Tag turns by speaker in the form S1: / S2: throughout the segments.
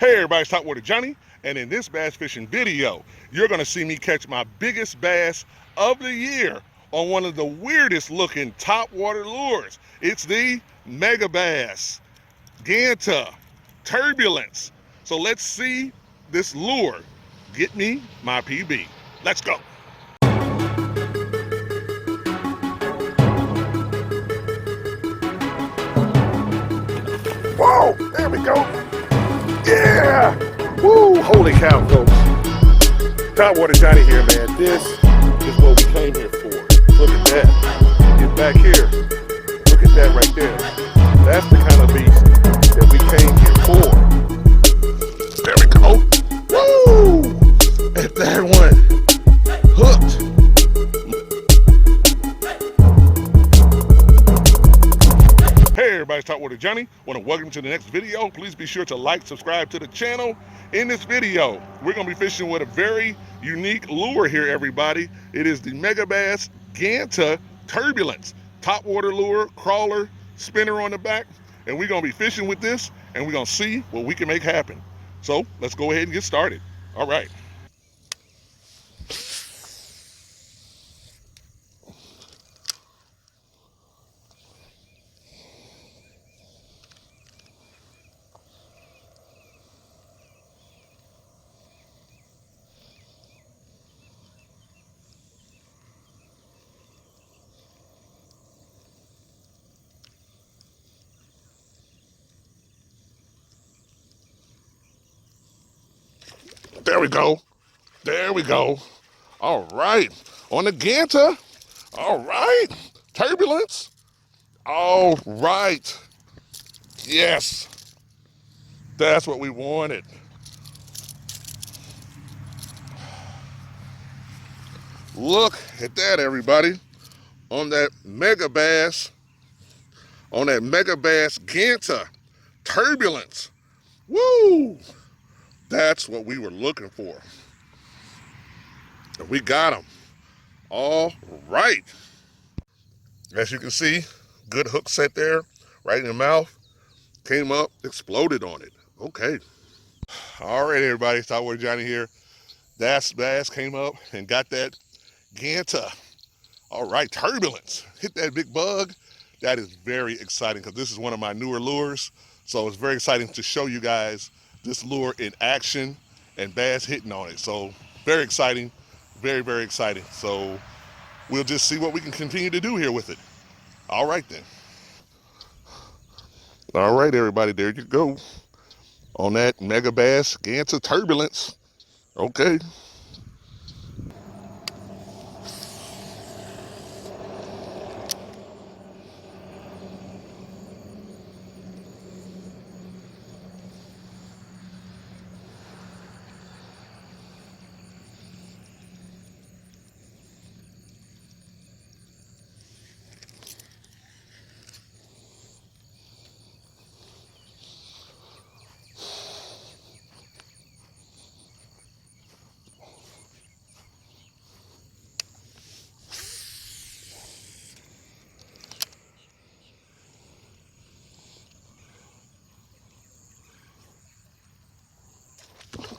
S1: Hey everybody, it's Topwater Johnny, and in this bass fishing video, you're going to see me catch my biggest bass of the year on one of the weirdest looking topwater lures. It's the Megabass Gatta Turbulence. So let's see this lure get me my PB. Let's go. Whoa, there we go. Yeah! Woo! Holy cow, folks. Topwater Johnny here, man. This is what we came here for. Look at that. Get back here. Look at that right there. That's the kind of beast that we came here for. There we go. Woo! And that one hooked. Hey everybody, it's Topwater Johnny. Want to welcome you to the next video. Please be sure to like, subscribe to the channel. In this video, we're going to be fishing with a very unique lure here, everybody. It is the Megabass Gatta Turbulence. Topwater lure, crawler, spinner on the back. And we're going to be fishing with this, and we're going to see what we can make happen. So let's go ahead and get started. All right. There we go. There we go. All right. On the Gatta. All right. Turbulence. All right. Yes. That's what we wanted. Look at that, everybody. On that Megabass Gatta Turbulence. Woo! That's what we were looking for. And we got them. All right. As you can see, good hook set there, right in the mouth. Came up, exploded on it. Okay. All right, everybody. Topwater Johnny here. That bass came up and got that Gatta. All right, turbulence. Hit that big bug. That is very exciting because this is one of my newer lures. So it's very exciting to show you guys this lure in action and bass hitting on it. So very exciting, very, very exciting. So we'll just see what we can continue to do here with it. All right then. All right, everybody, there you go. On that Megabass Gatta Turbulence. Okay.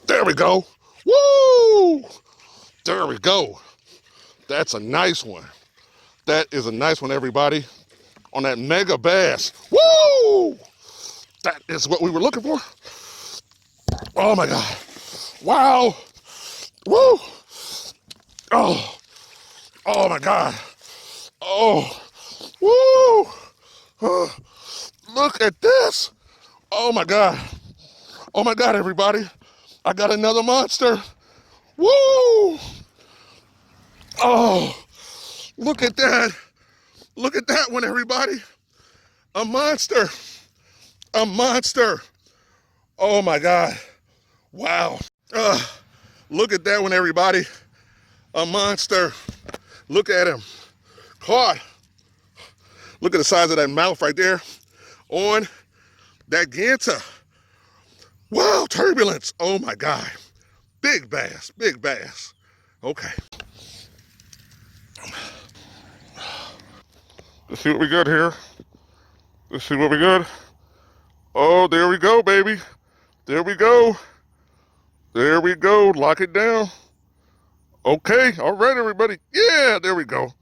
S1: There we go. Woo! There we go. That's a nice one. That is a nice one, everybody. On that Megabass. Woo! That is what we were looking for. Oh my God. Wow. Woo! Oh. Oh my God. Oh. Woo! Look at this. Oh my God. Oh my God, everybody. I got another monster. Woo! Oh, look at that. Look at that one, everybody. A monster. A monster. Oh my God. Wow. Look at that one, everybody. A monster. Look at him. Caught. Look at the size of that mouth right there on that Gatta. Wow, turbulence. Oh my God. Big bass, big bass. Okay. Let's see what we got here. Let's see what we got. Oh, there we go, baby. There we go. There we go. Lock it down. Okay. All right, everybody. Yeah, there we go.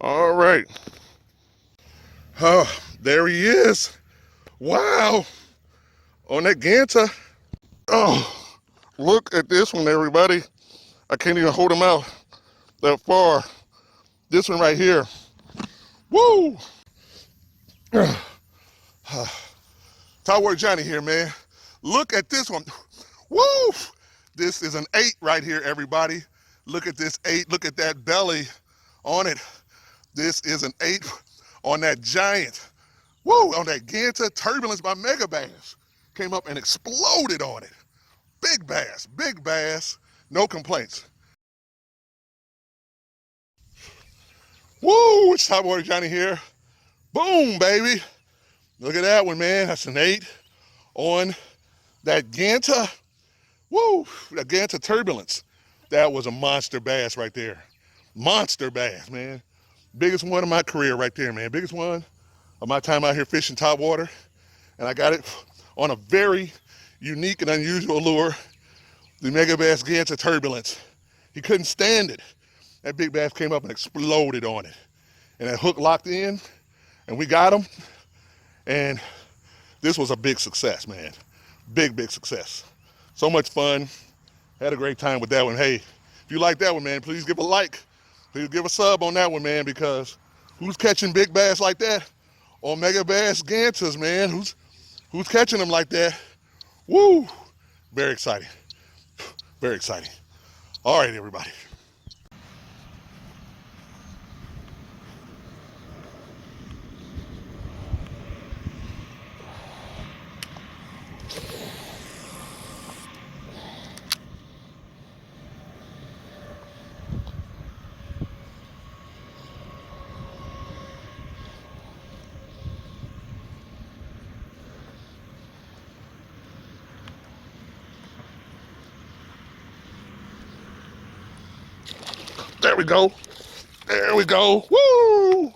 S1: All right. Oh, there he is. Wow. On that Gatta. Oh, look at this one, everybody. I can't even hold him out that far. This one right here. Woo! Topwater Johnny here, man. Look at this one. Woo! This is an 8 right here, everybody. Look at this 8. Look at that belly on it. This is an 8 on that giant. Woo! On that Gatta Turbulence by Megabass. Came up and exploded on it. Big bass, big bass. No complaints. Woo! It's Topwater Johnny here. Boom, baby. Look at that one, man. That's an 8 on that Gatta. Woo! That Gatta Turbulence. That was a monster bass right there. Monster bass, man. Biggest one of my career right there, man. Biggest one of my time out here fishing topwater. And I got it on a very unique and unusual lure, the Megabass Gatta Turbulence. He couldn't stand it. That big bass came up and exploded on it. And that hook locked in, and we got him. And this was a big success, man. Big, big success. So much fun. Had a great time with that one. Hey, if you like that one, man, please give a like. Please give a sub on that one, man, because who's catching big bass like that on Megabass Gattas, man? Who's catching them like that? Woo! Very exciting. Very exciting. All right, everybody. There we go. There we go. Woo!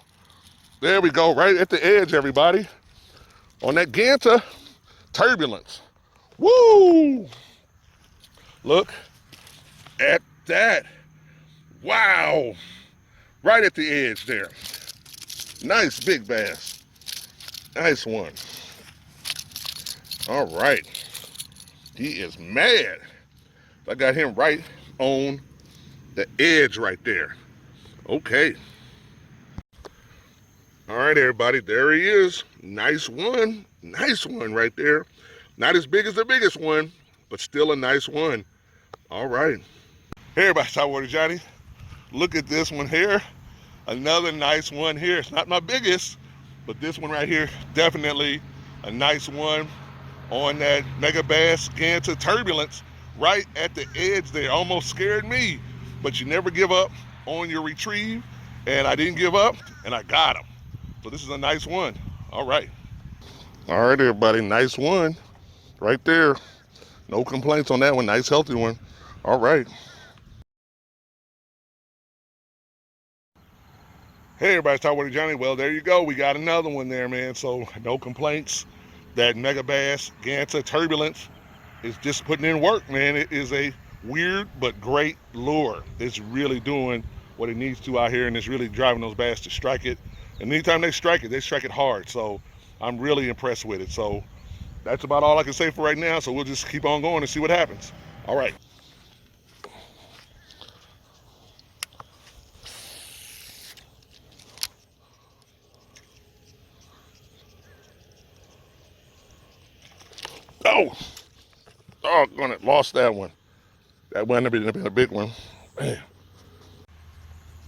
S1: There we go. Right at the edge, everybody. On that Gatta Turbulence. Woo! Look at that. Wow. Right at the edge there. Nice big bass. Nice one. All right. He is mad. I got him right on the edge right there. Okay. All right, everybody, there he is. Nice one right there. Not as big as the biggest one, but still a nice one. All right. Hey, everybody, Topwater Johnny. Look at this one here. Another nice one here. It's not my biggest, but this one right here, definitely a nice one on that Megabass Gatta Turbulence right at the edge there. Almost scared me, but you never give up on your retrieve, and I didn't give up, and I got him. So this is a nice one. All right. All right, everybody, nice one right there. No complaints on that one. Nice, healthy one. All right. Hey, everybody, it's Topwater Johnny. Well, there you go. We got another one there, man. So no complaints. That Megabass Gatta Turbulence is just putting in work, man. It is a weird but great lure. It's really doing what it needs to out here, and it's really driving those bass to strike it. And anytime they strike it hard. So I'm really impressed with it. So that's about all I can say for right now. So we'll just keep on going and see what happens. All right. Oh, doggone it, lost that one. That wouldn't have been a big one. Man.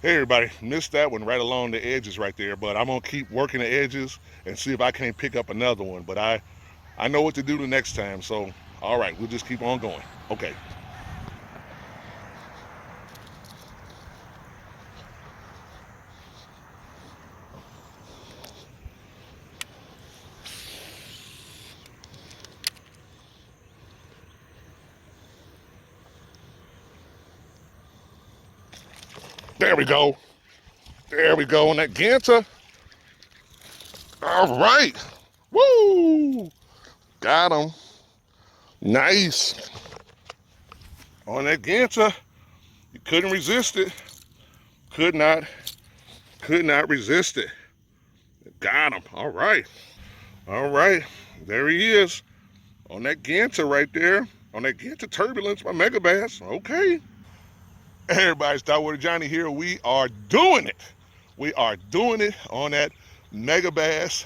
S1: Hey, everybody, missed that one right along the edges right there, but I'm gonna keep working the edges and see if I can't pick up another one. But I know what to do the next time, so all right, we'll just keep on going. Okay. There we go. There we go on that Gatta. All right. Woo! Got him. Nice. On that Gatta, you couldn't resist it. Could not resist it. Got him. All right. All right. There he is. On that Gatta right there. On that Gatta Turbulence by Megabass. Okay. Everybody's Topwater Johnny here. We are doing it. We are doing it on that Megabass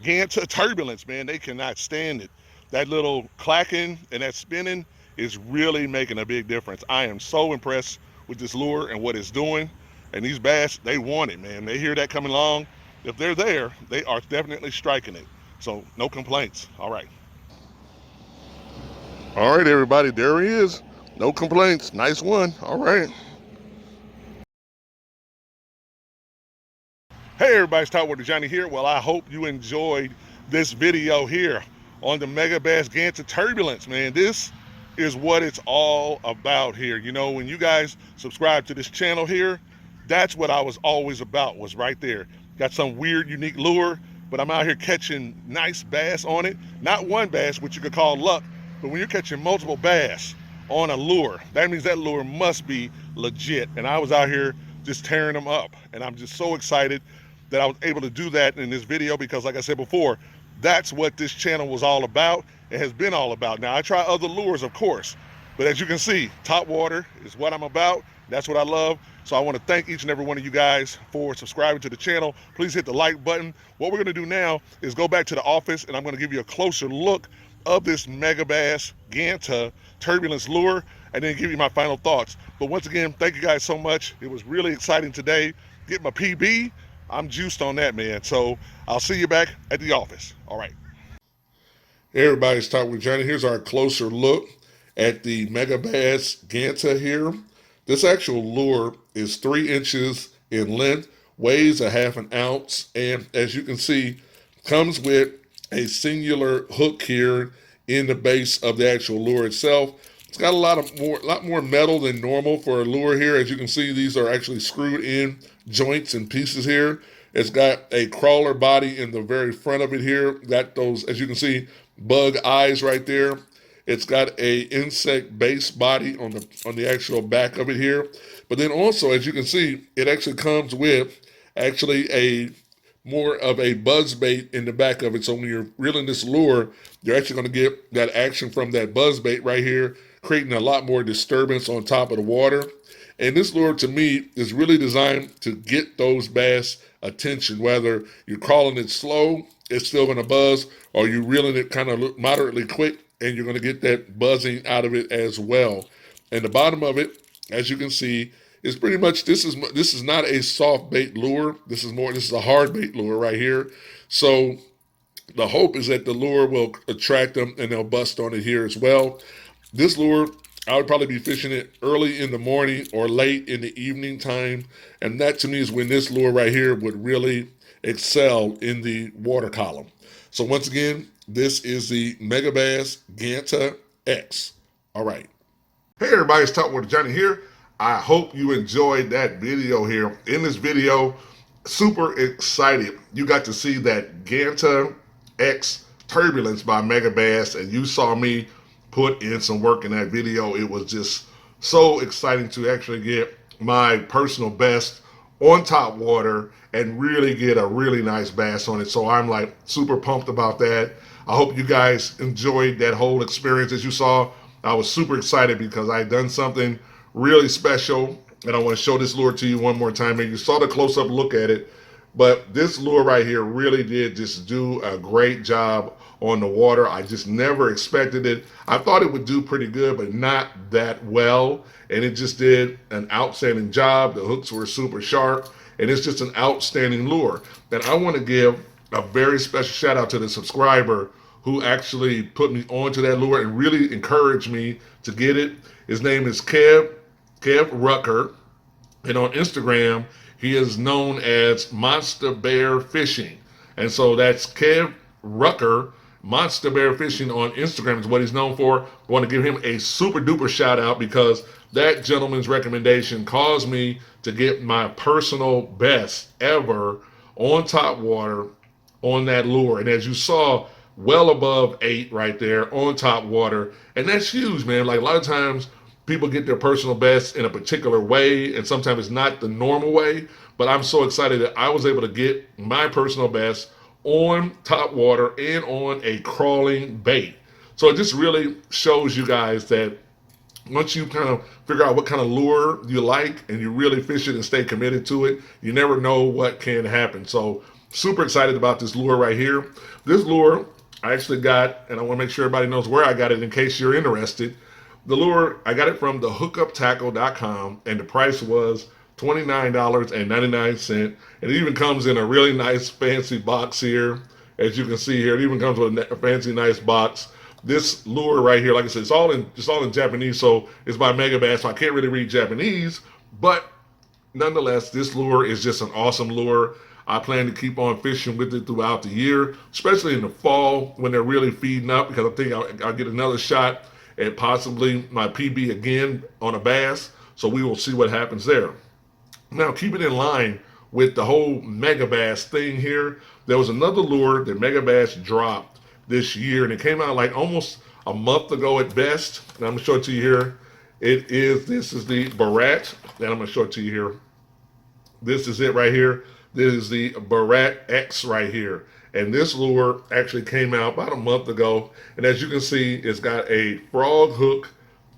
S1: Gatta Turbulence, man. They cannot stand it. That little clacking and that spinning is really making a big difference. I am so impressed with this lure and what it's doing. And these bass, they want it, man. They hear that coming along. If they're there, they are definitely striking it. So no complaints. All right. All right, everybody. There he is. No complaints. Nice one. All right. Hey, everybody. It's Topwater Johnny here. Well, I hope you enjoyed this video here on the Megabass Gatta Turbulence, man. This is what it's all about here. You know, when you guys subscribe to this channel here, that's what I was always about, was right there. Got some weird, unique lure, but I'm out here catching nice bass on it. Not one bass, which you could call luck, but when you're catching multiple bass on a lure, that means that lure must be legit. And I was out here just tearing them up. And I'm just so excited that I was able to do that in this video because, like I said before, that's what this channel was all about. It has been all about. Now, I try other lures, of course, but as you can see, Topwater is what I'm about. That's what I love. So I want to thank each and every one of you guys for subscribing to the channel. Please hit the like button. What we're going to do now is go back to the office, and I'm going to give you a closer look of this Megabass Gatta Turbulence lure, and then give you my final thoughts. But once again, thank you guys so much. It was really exciting today. Get my PB. I'm juiced on that, man. So I'll see you back at the office. All right. Hey, everybody, it's Topwater Johnny. Here's our closer look at the Megabass Gatta here. This actual lure is 3 inches in length, weighs a half an ounce, and as you can see, comes with a singular hook here in the base of the actual lure itself. It's got a lot more metal than normal for a lure here. As you can see, these are actually screwed in joints and pieces here. It's got a crawler body in the very front of it here. Got those, as you can see, bug eyes right there. It's got a insect base body on the actual back of it here. But then also, as you can see, it actually comes with actually a more of a buzz bait in the back of it. So when you're reeling this lure, you're actually going to get that action from that buzz bait right here, creating a lot more disturbance on top of the water. And this lure, to me, is really designed to get those bass attention. Whether you're crawling it slow, it's still going to buzz, or you're reeling it kind of moderately quick, and you're going to get that buzzing out of it as well. And the bottom of it, as you can see, is pretty much, this is not a soft bait lure. This is a hard bait lure right here. So the hope is that the lure will attract them and they'll bust on it here as well. This lure, I would probably be fishing it early in the morning or late in the evening time. And that to me is when this lure right here would really excel in the water column. So once again, this is the Megabass Gatta X. All right. Hey everybody, it's Topwater Johnny here. I hope you enjoyed that video here. In this video, super excited. You got to see that Gatta X Turbulence by Megabass, and you saw me put in some work in that video. It was just so exciting to actually get my personal best on Topwater and really get a really nice bass on it. So I'm like super pumped about that. I hope you guys enjoyed that whole experience. As you saw, I was super excited because I had done something really special, and I want to show this lure to you one more time. And you saw the close-up look at it, but this lure right here really did just do a great job on the water. I just never expected it. I thought it would do pretty good, but not that well, and it just did an outstanding job. The hooks were super sharp, and it's just an outstanding lure. And I want to give a very special shout out to the subscriber who actually put me onto that lure and really encouraged me to get it. His name is Kev Rucker, and on Instagram, he is known as Monster Bear Fishing. And so that's Kev Rucker, Monster Bear Fishing on Instagram is what he's known for. I want to give him a super duper shout out because that gentleman's recommendation caused me to get my personal best ever on Topwater on that lure. And as you saw, well above 8 right there on top water. And that's huge, man. Like a lot of times people get their personal best in a particular way, and sometimes it's not the normal way. But I'm so excited that I was able to get my personal best on top water and on a crawling bait. So it just really shows you guys that once you kind of figure out what kind of lure you like and you really fish it and stay committed to it, you never know what can happen. So super excited about this lure right here. This lure I actually got, and I want to make sure everybody knows where I got it in case you're interested. The lure, I got it from the hookuptackle.com, and the price was $29.99. It even comes in a really nice fancy box here. As you can see here, it even comes with a fancy nice box. This lure right here, like I said, it's all in Japanese, so it's by Megabass, so I can't really read Japanese, but nonetheless, this lure is just an awesome lure. I plan to keep on fishing with it throughout the year, especially in the fall when they're really feeding up, because I think I'll get another shot at possibly my PB again on a bass, so we will see what happens there. Now, keep it in line with the whole Megabass thing here. There was another lure that Megabass dropped this year, and it came out like almost a month ago at best. And I'm gonna show it to you here. This is the Barat, and I'm gonna show it to you here. This is it right here. This is the Barat X right here. And this lure actually came out about a month ago. And as you can see, it's got a frog hook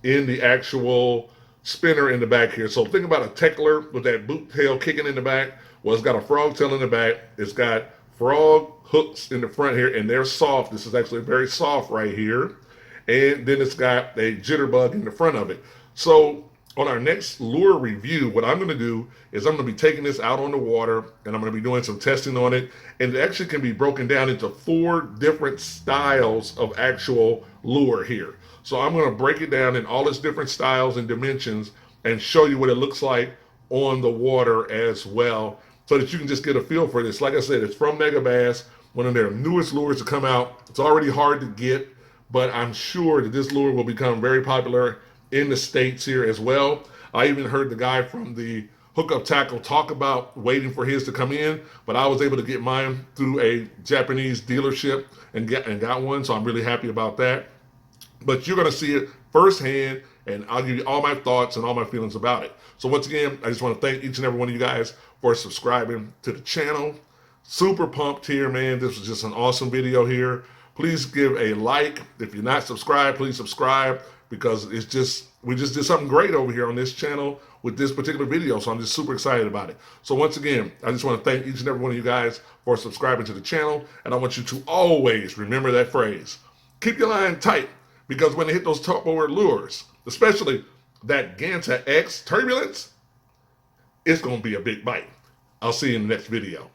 S1: in the actual spinner in the back here. So think about a Teckler with that boot tail kicking in the back. Well, it's got a frog tail in the back. It's got frog hooks in the front here, and they're soft. This is actually very soft right here. And then it's got a jitterbug in the front of it. So on our next lure review, what I'm going to do is I'm going to be taking this out on the water, and I'm going to be doing some testing on it. And it actually can be broken down into 4 different styles of actual lure here. So I'm going to break it down in all its different styles and dimensions and show you what it looks like on the water as well, so that you can just get a feel for this. Like I said, it's from Megabass, one of their newest lures to come out. It's already hard to get, but I'm sure that this lure will become very popular in the States here as well. I even heard the guy from the Hookup Tackle talk about waiting for his to come in, but I was able to get mine through a Japanese dealership and got one, so I'm really happy about that. But you're gonna see it firsthand, and I'll give you all my thoughts and all my feelings about it. So once again, I just want to thank each and every one of you guys for subscribing to the channel. Super pumped here, man. This was just an awesome video here. Please give a like. If you're not subscribed, please subscribe, because we just did something great over here on this channel with this particular video. So I'm just super excited about it. So once again, I just want to thank each and every one of you guys for subscribing to the channel. And I want you to always remember that phrase. Keep your line tight, because when they hit those topwater lures, especially that Gatta X Turbulence, it's going to be a big bite. I'll see you in the next video.